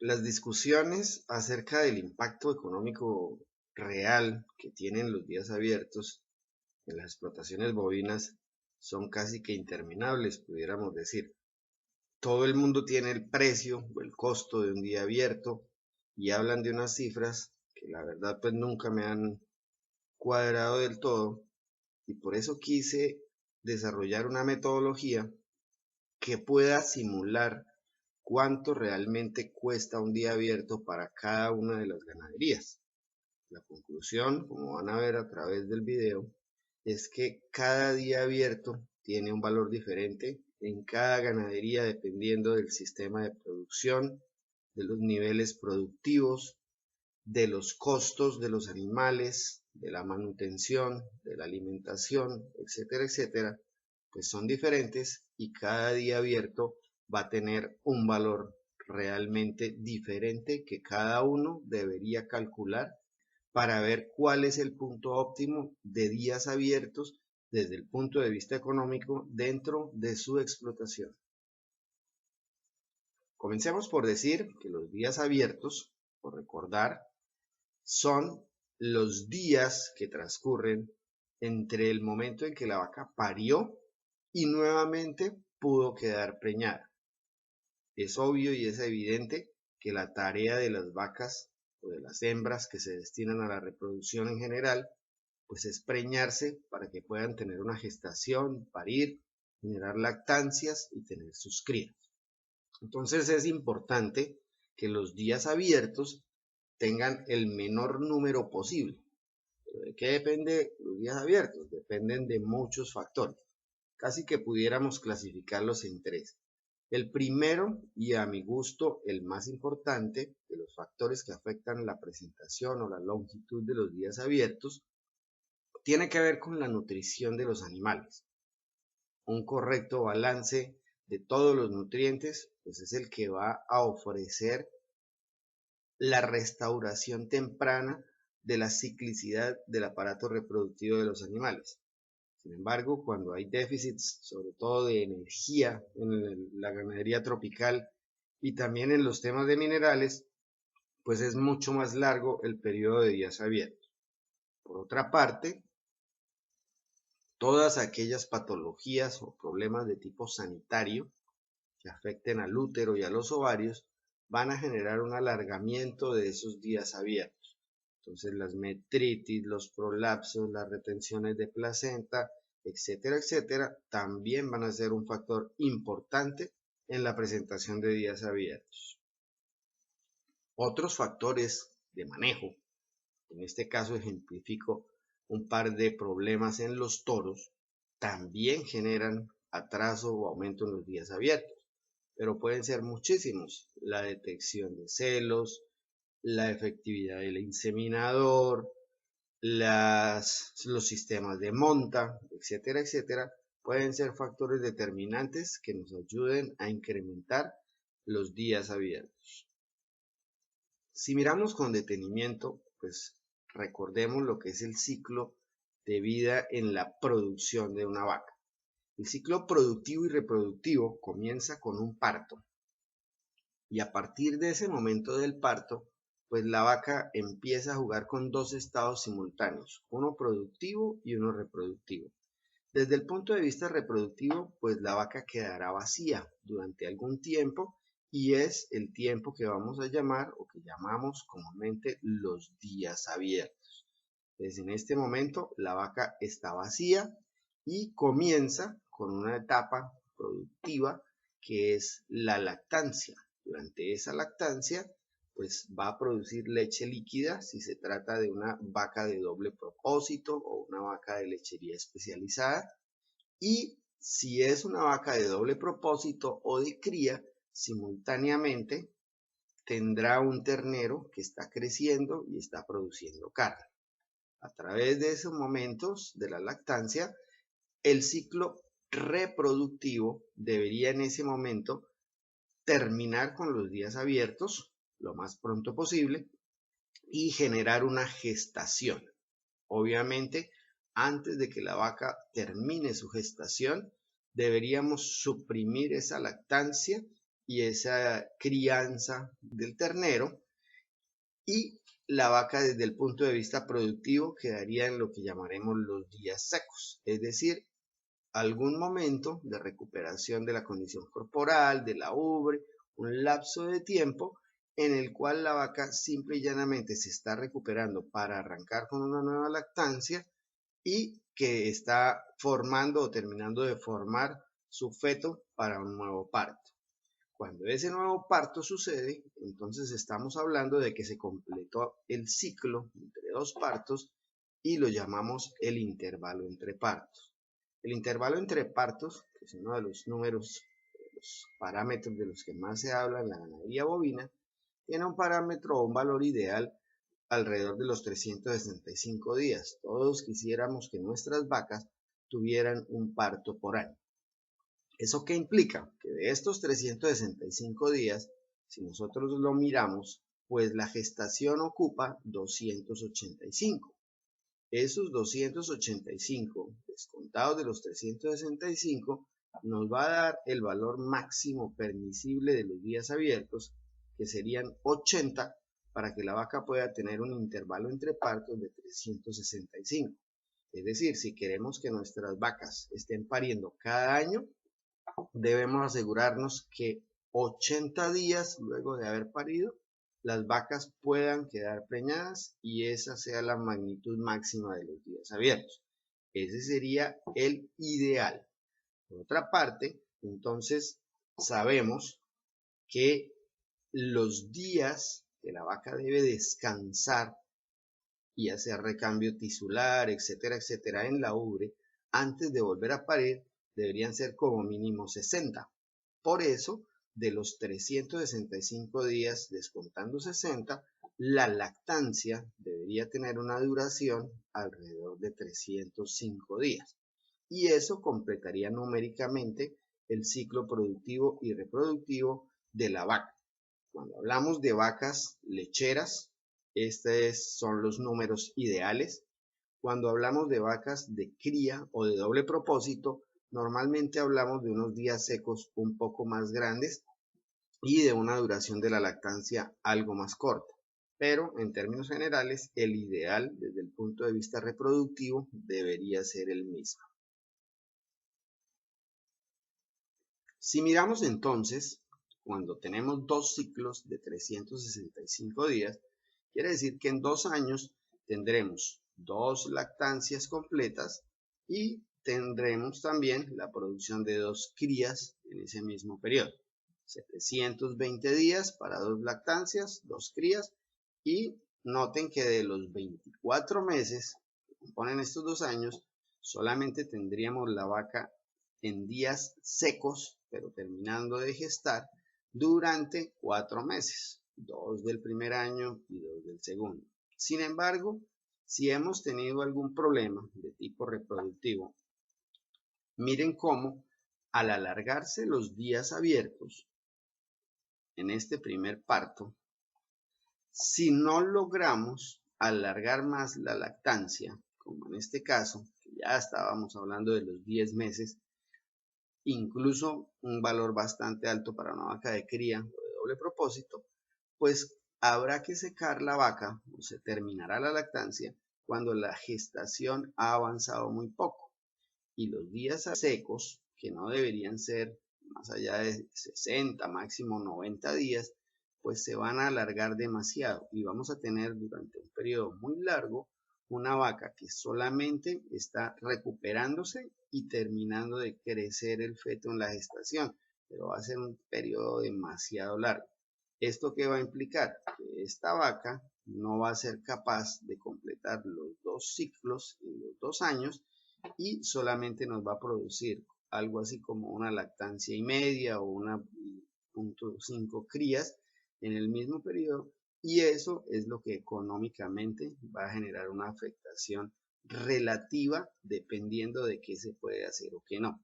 Las discusiones acerca del impacto económico real que tienen los días abiertos en las explotaciones bovinas son casi que interminables, pudiéramos decir. Todo el mundo tiene el precio o el costo de un día abierto y hablan de unas cifras que la verdad pues nunca me han cuadrado del todo, y por eso quise desarrollar una metodología que pueda simular cuánto realmente cuesta un día abierto para cada una de las ganaderías. La conclusión, como van a ver a través del video, es que cada día abierto tiene un valor diferente en cada ganadería dependiendo del sistema de producción, de los niveles productivos, de los costos de los animales, de la manutención, de la alimentación, etcétera, etcétera, pues son diferentes y cada día abierto va a tener un valor realmente diferente que cada uno debería calcular para ver cuál es el punto óptimo de días abiertos desde el punto de vista económico dentro de su explotación. Comencemos por decir que los días abiertos, por recordar, son los días que transcurren entre el momento en que la vaca parió y nuevamente pudo quedar preñada. Es obvio y es evidente que la tarea de las vacas o de las hembras que se destinan a la reproducción en general, pues es preñarse para que puedan tener una gestación, parir, generar lactancias y tener sus crías. Entonces es importante que los días abiertos tengan el menor número posible. ¿De qué depende los días abiertos? Dependen de muchos factores. Casi que pudiéramos clasificarlos en tres. El primero, y a mi gusto el más importante de los factores que afectan la presentación o la longitud de los días abiertos, tiene que ver con la nutrición de los animales. Un correcto balance de todos los nutrientes, pues es el que va a ofrecer la restauración temprana de la ciclicidad del aparato reproductivo de los animales. Sin embargo, cuando hay déficits, sobre todo de energía en la ganadería tropical y también en los temas de minerales, pues es mucho más largo el periodo de días abiertos. Por otra parte, todas aquellas patologías o problemas de tipo sanitario que afecten al útero y a los ovarios van a generar un alargamiento de esos días abiertos. Entonces las metritis, los prolapsos, las retenciones de placenta, etcétera, etcétera, también van a ser un factor importante en la presentación de días abiertos. Otros factores de manejo, en este caso ejemplifico un par de problemas en los toros, también generan atraso o aumento en los días abiertos, pero pueden ser muchísimos. La detección de celos, la efectividad del inseminador, los sistemas de monta, etcétera, etcétera, pueden ser factores determinantes que nos ayuden a incrementar los días abiertos. Si miramos con detenimiento, pues recordemos lo que es el ciclo de vida en la producción de una vaca. El ciclo productivo y reproductivo comienza con un parto, y a partir de ese momento del parto, pues la vaca empieza a jugar con dos estados simultáneos, uno productivo y uno reproductivo. Desde el punto de vista reproductivo, pues la vaca quedará vacía durante algún tiempo y es el tiempo que vamos a llamar o que llamamos comúnmente los días abiertos. Desde en este momento la vaca está vacía y comienza con una etapa productiva que es la lactancia. Durante esa lactancia, pues va a producir leche líquida si se trata de una vaca de doble propósito o una vaca de lechería especializada. Y si es una vaca de doble propósito o de cría, simultáneamente tendrá un ternero que está creciendo y está produciendo carne. A través de esos momentos de la lactancia, el ciclo reproductivo debería en ese momento terminar con los días abiertos lo más pronto posible y generar una gestación. Obviamente, antes de que la vaca termine su gestación, deberíamos suprimir esa lactancia y esa crianza del ternero, y la vaca desde el punto de vista productivo quedaría en lo que llamaremos los días secos, es decir, algún momento de recuperación de la condición corporal, de la ubre, un lapso de tiempo en el cual la vaca simple y llanamente se está recuperando para arrancar con una nueva lactancia y que está formando o terminando de formar su feto para un nuevo parto. Cuando ese nuevo parto sucede, entonces estamos hablando de que se completó el ciclo entre dos partos y lo llamamos el intervalo entre partos. El intervalo entre partos, que es uno de los números, de los parámetros de los que más se habla en la ganadería bovina, tiene un parámetro o un valor ideal alrededor de los 365 días. Todos quisiéramos que nuestras vacas tuvieran un parto por año. ¿Eso qué implica? Que de estos 365 días, si nosotros lo miramos, pues la gestación ocupa 285. Esos 285 descontados de los 365 nos va a dar el valor máximo permisible de los días abiertos, que serían 80, para que la vaca pueda tener un intervalo entre partos de 365. Es decir, si queremos que nuestras vacas estén pariendo cada año, debemos asegurarnos que 80 días luego de haber parido, las vacas puedan quedar preñadas y esa sea la magnitud máxima de los días abiertos. Ese sería el ideal. Por otra parte, entonces sabemos que los días que la vaca debe descansar y hacer recambio tisular, etcétera, etcétera, en la ubre, antes de volver a parir, deberían ser como mínimo 60. Por eso, de los 365 días descontando 60, la lactancia debería tener una duración alrededor de 305 días. Y eso completaría numéricamente el ciclo productivo y reproductivo de la vaca. Cuando hablamos de vacas lecheras, estos son los números ideales. Cuando hablamos de vacas de cría o de doble propósito, normalmente hablamos de unos días secos un poco más grandes y de una duración de la lactancia algo más corta. Pero en términos generales, el ideal desde el punto de vista reproductivo debería ser el mismo. Si miramos entonces, cuando tenemos dos ciclos de 365 días, quiere decir que en 2 años tendremos 2 lactancias completas y tendremos también la producción de 2 crías en ese mismo periodo. 720 días para 2 lactancias, 2 crías, y noten que de los 24 meses que componen estos 2 años, solamente tendríamos la vaca en días secos, pero terminando de gestar, durante 4 meses, 2 del primer año y 2 del segundo. Sin embargo, si hemos tenido algún problema de tipo reproductivo, miren cómo al alargarse los días abiertos en este primer parto, si no logramos alargar más la lactancia, como en este caso, que ya estábamos hablando de los 10 meses, incluso un valor bastante alto para una vaca de cría o de doble propósito, pues habrá que secar la vaca o se terminará la lactancia cuando la gestación ha avanzado muy poco y los días secos, que no deberían ser más allá de 60, máximo 90 días, pues se van a alargar demasiado y vamos a tener durante un periodo muy largo una vaca que solamente está recuperándose y terminando de crecer el feto en la gestación, pero va a ser un periodo demasiado largo. ¿Esto qué va a implicar? Que esta vaca no va a ser capaz de completar los 2 ciclos en los 2 años y solamente nos va a producir algo así como una lactancia y media o una 0.5 crías en el mismo periodo, y eso es lo que económicamente va a generar una afectación relativa dependiendo de qué se puede hacer o qué no.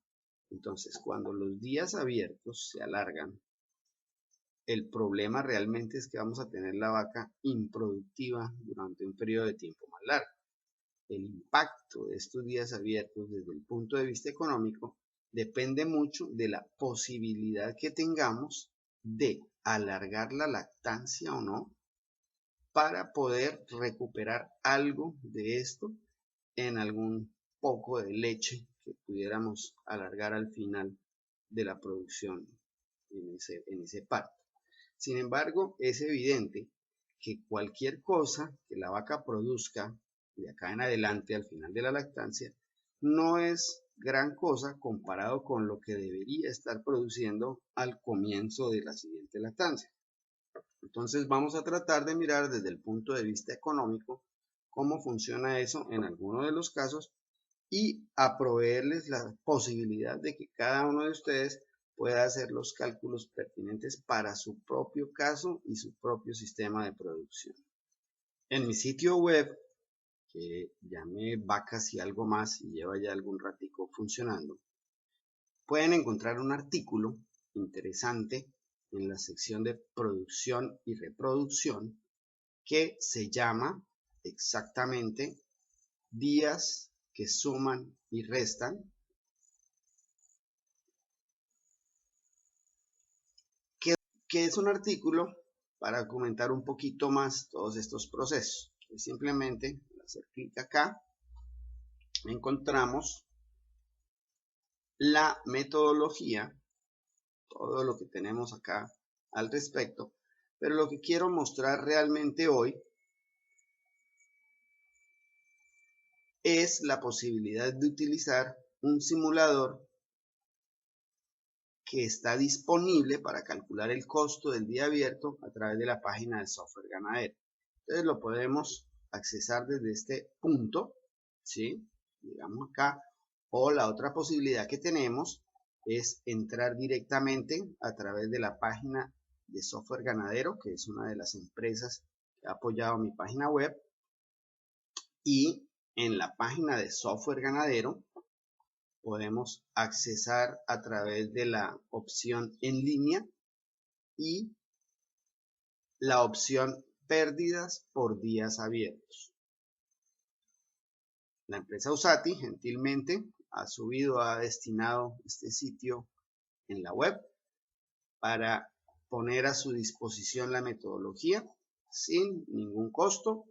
Entonces, cuando los días abiertos se alargan, el problema realmente es que vamos a tener la vaca improductiva durante un periodo de tiempo más largo. El impacto de estos días abiertos desde el punto de vista económico depende mucho de la posibilidad que tengamos de alargar la lactancia o no, para poder recuperar algo de esto en algún poco de leche que pudiéramos alargar al final de la producción en ese parto. Sin embargo, es evidente que cualquier cosa que la vaca produzca de acá en adelante al final de la lactancia no es gran cosa comparado con lo que debería estar produciendo al comienzo de la siguiente lactancia. Entonces vamos a tratar de mirar desde el punto de vista económico cómo funciona eso en algunos de los casos y a proveerles la posibilidad de que cada uno de ustedes pueda hacer los cálculos pertinentes para su propio caso y su propio sistema de producción. En mi sitio web, que llame Vacas y algo más y lleva ya algún ratico funcionando, pueden encontrar un artículo interesante en la sección de producción y reproducción que se llama exactamente días que suman y restan, que es un artículo para comentar un poquito más todos estos procesos. Simplemente al hacer clic acá encontramos la metodología, todo lo que tenemos acá al respecto, pero lo que quiero mostrar realmente hoy es la posibilidad de utilizar un simulador que está disponible para calcular el costo del día abierto a través de la página de software ganadero. Entonces lo podemos accesar desde este punto, ¿sí? Digamos acá, o la otra posibilidad que tenemos es entrar directamente a través de la página de software ganadero, que es una de las empresas que ha apoyado mi página web, y en la página de software ganadero podemos accesar a través de la opción en línea y la opción pérdidas por días abiertos. La empresa Usati gentilmente ha destinado este sitio en la web para poner a su disposición la metodología sin ningún costo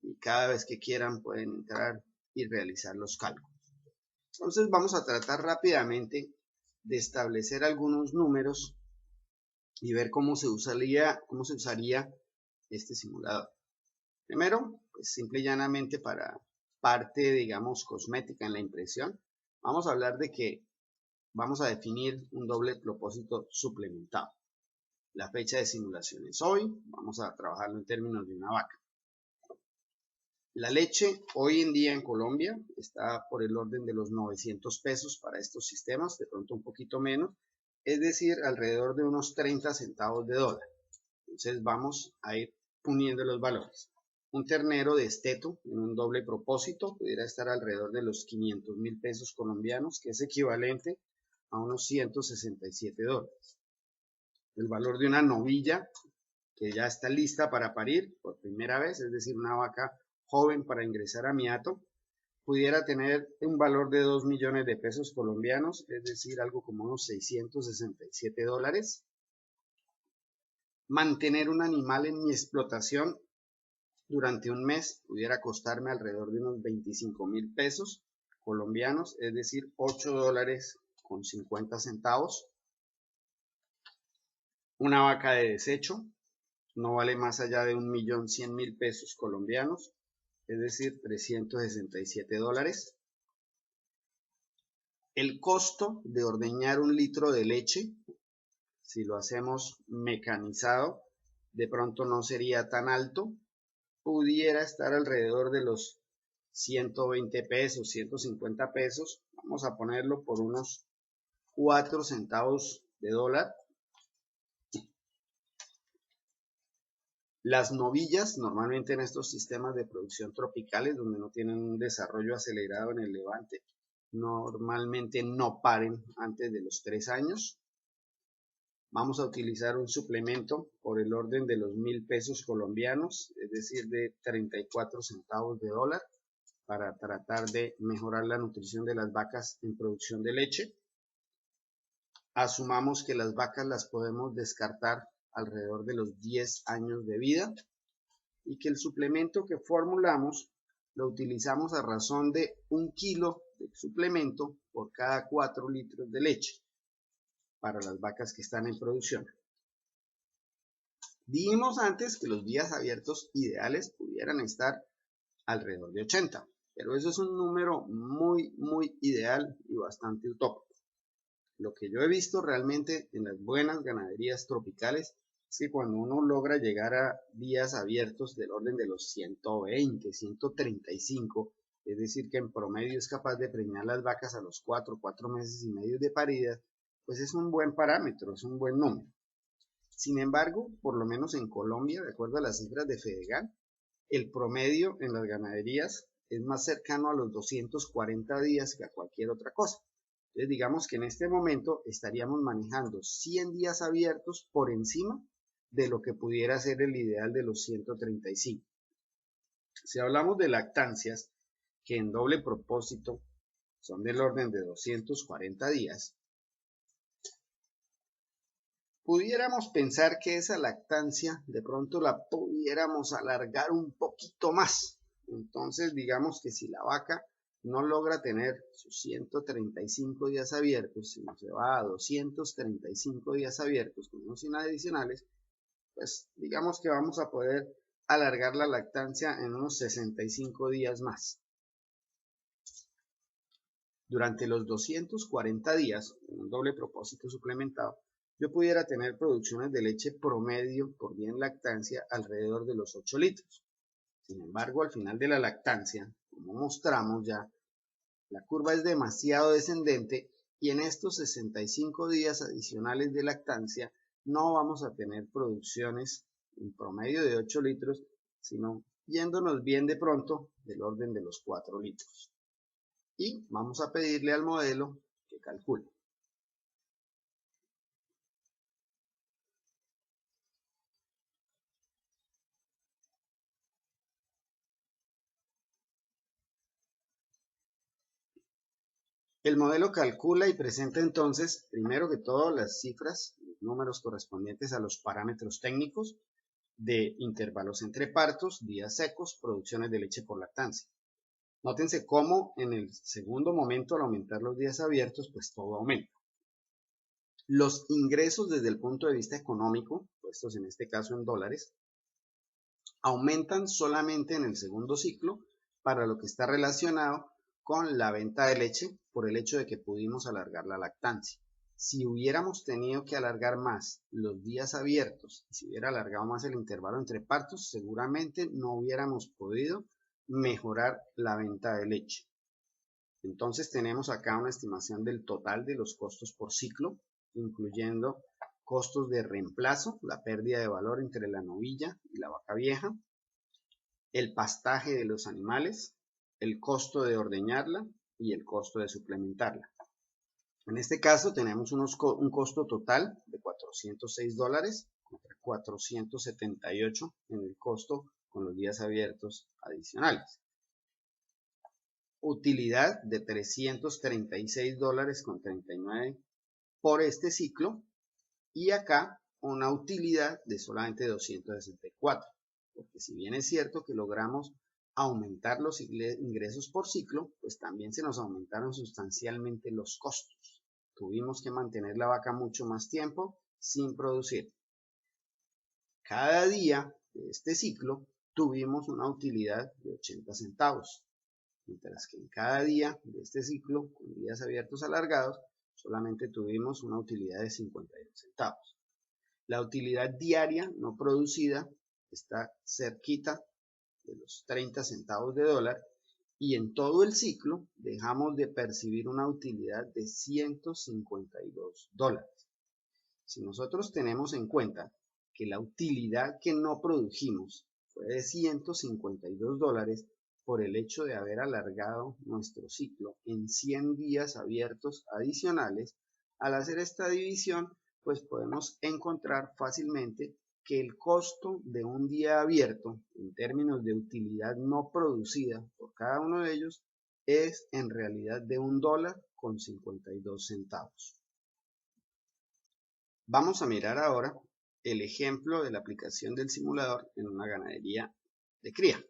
y cada vez que quieran pueden entrar y realizar los cálculos. Entonces vamos a tratar rápidamente de establecer algunos números y ver cómo se usaría este simulador. Primero, pues simple y llanamente para parte, digamos, cosmética en la impresión, vamos a hablar de que vamos a definir un doble propósito suplementado. La fecha de simulación es hoy, vamos a trabajarlo en términos de una vaca. La leche hoy en día en Colombia está por el orden de los 900 pesos para estos sistemas, de pronto un poquito menos, es decir, alrededor de unos 30 centavos de dólar. Entonces vamos a ir poniendo los valores. Un ternero de esteto en un doble propósito pudiera estar alrededor de los 500.000 pesos colombianos, que es equivalente a unos 167 dólares. El valor de una novilla que ya está lista para parir por primera vez, es decir, una vaca joven para ingresar a mi hato, pudiera tener un valor de 2 millones de pesos colombianos, es decir, algo como unos 667 dólares. Mantener un animal en mi explotación durante un mes pudiera costarme alrededor de unos 25.000 pesos colombianos, es decir, 8 dólares con 50 centavos. Una vaca de desecho no vale más allá de 1.100.000 pesos colombianos, es decir, 367 dólares. El costo de ordeñar un litro de leche, si lo hacemos mecanizado, de pronto no sería tan alto, pudiera estar alrededor de los 120 pesos, 150 pesos, vamos a ponerlo por unos 4 centavos de dólar. Las novillas, normalmente en estos sistemas de producción tropicales, donde no tienen un desarrollo acelerado en el levante, normalmente no paren antes de los 3 años. Vamos a utilizar un suplemento por el orden de los 1.000 pesos colombianos, es decir, de 34 centavos de dólar, para tratar de mejorar la nutrición de las vacas en producción de leche. Asumamos que las vacas las podemos descartar alrededor de los 10 años de vida y que el suplemento que formulamos lo utilizamos a razón de 1 kilo de suplemento por cada 4 litros de leche para las vacas que están en producción. Dijimos antes que los días abiertos ideales pudieran estar alrededor de 80, pero eso es un número muy ideal y bastante utópico. Lo que yo he visto realmente en las buenas ganaderías tropicales es que cuando uno logra llegar a días abiertos del orden de los 120, 135, es decir, que en promedio es capaz de preñar las vacas a los 4 meses y medio de parida, pues es un buen parámetro, es un buen número. Sin embargo, por lo menos en Colombia, de acuerdo a las cifras de Fedegan, el promedio en las ganaderías es más cercano a los 240 días que a cualquier otra cosa. Entonces digamos que en este momento estaríamos manejando 100 días abiertos por encima de lo que pudiera ser el ideal de los 135. Si hablamos de lactancias, que en doble propósito son del orden de 240 días, pudiéramos pensar que esa lactancia de pronto la pudiéramos alargar un poquito más. Entonces digamos que si la vaca no logra tener sus 135 días abiertos, sino se va a 235 días abiertos con unos adicionales, pues digamos que vamos a poder alargar la lactancia en unos 65 días más. Durante los 240 días, un doble propósito suplementado, yo pudiera tener producciones de leche promedio por día en lactancia alrededor de los 8 litros. Sin embargo, al final de la lactancia, como mostramos ya, la curva es demasiado descendente y en estos 65 días adicionales de lactancia no vamos a tener producciones en promedio de 8 litros, sino yéndonos bien de pronto del orden de los 4 litros. Y vamos a pedirle al modelo que calcule. El modelo calcula y presenta entonces, primero que todo, las cifras, los números correspondientes a los parámetros técnicos de intervalos entre partos, días secos, producciones de leche por lactancia. Nótense cómo en el segundo momento, al aumentar los días abiertos, pues todo aumenta. Los ingresos desde el punto de vista económico, puestos en este caso en dólares, aumentan solamente en el segundo ciclo para lo que está relacionado con la venta de leche por el hecho de que pudimos alargar la lactancia. Si hubiéramos tenido que alargar más los días abiertos, si hubiera alargado más el intervalo entre partos, seguramente no hubiéramos podido mejorar la venta de leche. Entonces tenemos acá una estimación del total de los costos por ciclo, incluyendo costos de reemplazo, la pérdida de valor entre la novilla y la vaca vieja, el pastaje de los animales, el costo de ordeñarla y el costo de suplementarla. En este caso tenemos un costo total de $406 contra 478 en el costo con los días abiertos adicionales. Utilidad de $336,39 por este ciclo y acá una utilidad de solamente 264, porque si bien es cierto que logramos aumentar los ingresos por ciclo, pues también se nos aumentaron sustancialmente los costos. Tuvimos que mantener la vaca mucho más tiempo sin producir. Cada día de este ciclo tuvimos una utilidad de 80 centavos, mientras que en cada día de este ciclo, con días abiertos alargados, solamente tuvimos una utilidad de 52 centavos. La utilidad diaria no producida está cerquita de los 30 centavos de dólar y en todo el ciclo dejamos de percibir una utilidad de $152. Si nosotros tenemos en cuenta que la utilidad que no produjimos fue de $152 por el hecho de haber alargado nuestro ciclo en 100 días abiertos adicionales, al hacer esta división, pues podemos encontrar fácilmente que el costo de un día abierto en términos de utilidad no producida por cada uno de ellos es en realidad de $1,52. Vamos a mirar ahora el ejemplo de la aplicación del simulador en una ganadería de cría.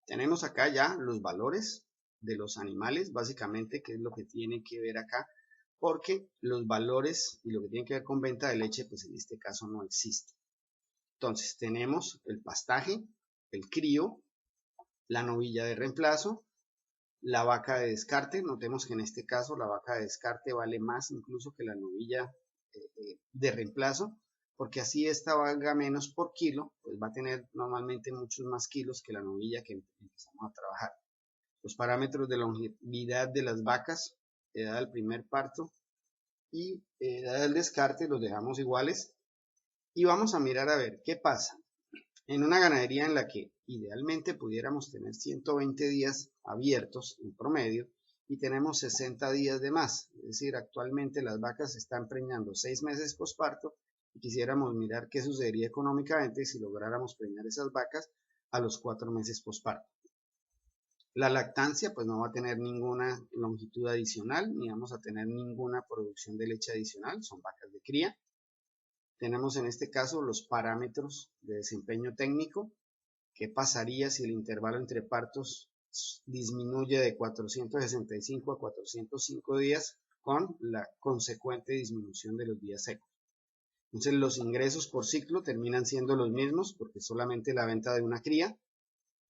Tenemos acá ya los valores de los animales, básicamente, que es lo que tiene que ver acá, porque los valores y lo que tiene que ver con venta de leche, pues en este caso no existe. Entonces tenemos el pastaje, el crío, la novilla de reemplazo, la vaca de descarte. Notemos que en este caso la vaca de descarte vale más incluso que la novilla de reemplazo, porque así esta valga menos por kilo, pues va a tener normalmente muchos más kilos que la novilla que empezamos a trabajar. Los parámetros de longevidad de las vacas, edad del primer parto y edad del descarte los dejamos iguales, y vamos a mirar a ver qué pasa en una ganadería en la que idealmente pudiéramos tener 120 días abiertos en promedio y tenemos 60 días de más. Es decir, actualmente las vacas están preñando 6 meses posparto y quisiéramos mirar qué sucedería económicamente si lográramos preñar esas vacas a los 4 meses posparto. La lactancia pues no va a tener ninguna longitud adicional, ni vamos a tener ninguna producción de leche adicional, son vacas de cría. Tenemos en este caso los parámetros de desempeño técnico. ¿Qué pasaría si el intervalo entre partos disminuye de 465 a 405 días con la consecuente disminución de los días secos? Entonces los ingresos por ciclo terminan siendo los mismos porque solamente la venta de una cría,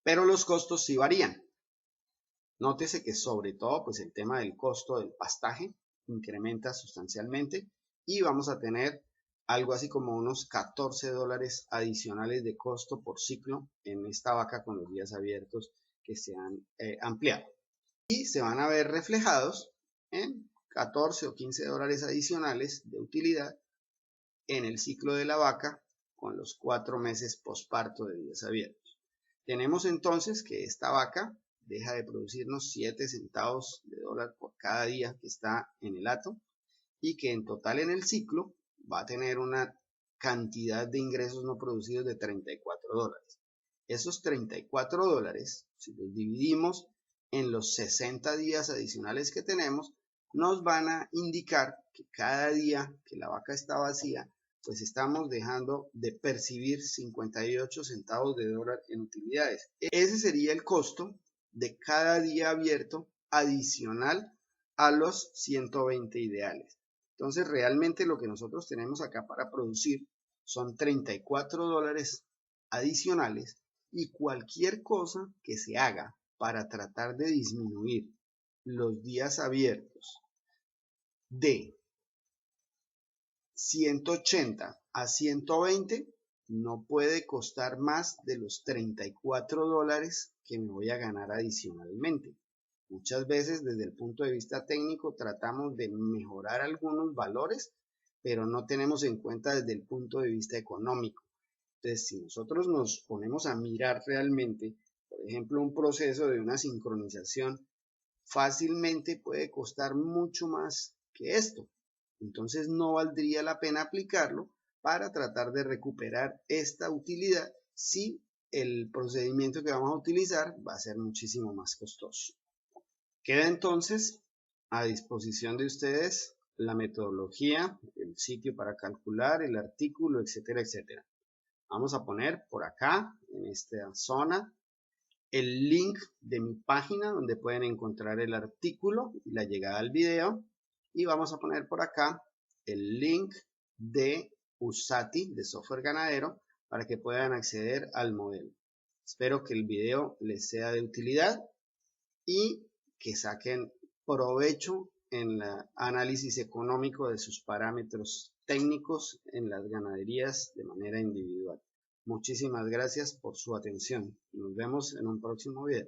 pero los costos sí varían. Nótese que sobre todo pues el tema del costo del pastaje incrementa sustancialmente y vamos a tener algo así como unos $14 adicionales de costo por ciclo en esta vaca con los días abiertos que se han ampliado. Y se van a ver reflejados en 14 o $15 adicionales de utilidad en el ciclo de la vaca con los 4 meses posparto de días abiertos. Tenemos entonces que esta vaca deja de producirnos 7 centavos de dólar por cada día que está en el hato y que en total en el ciclo va a tener una cantidad de ingresos no producidos de $34. Esos $34, si los dividimos en los 60 días adicionales que tenemos, nos van a indicar que cada día que la vaca está vacía, pues estamos dejando de percibir 58 centavos de dólar en utilidades. Ese sería el costo de cada día abierto adicional a los 120 ideales. Entonces realmente lo que nosotros tenemos acá para producir son $34 adicionales, y cualquier cosa que se haga para tratar de disminuir los días abiertos de 180 a 120 no puede costar más de los $34 que me voy a ganar adicionalmente. Muchas veces desde el punto de vista técnico tratamos de mejorar algunos valores, pero no tenemos en cuenta desde el punto de vista económico. Entonces, si nosotros nos ponemos a mirar realmente, por ejemplo, un proceso de una sincronización, fácilmente puede costar mucho más que esto. Entonces no valdría la pena aplicarlo para tratar de recuperar esta utilidad si el procedimiento que vamos a utilizar va a ser muchísimo más costoso. Queda entonces a disposición de ustedes la metodología, el sitio para calcular, el artículo, etcétera, etcétera. Vamos a poner por acá, en esta zona, el link de mi página donde pueden encontrar el artículo y la llegada al video. Y vamos a poner por acá el link de Usati, de software ganadero, para que puedan acceder al modelo. Espero que el video les sea de utilidad y que saquen provecho en el análisis económico de sus parámetros técnicos en las ganaderías de manera individual. Muchísimas gracias por su atención. Nos vemos en un próximo video.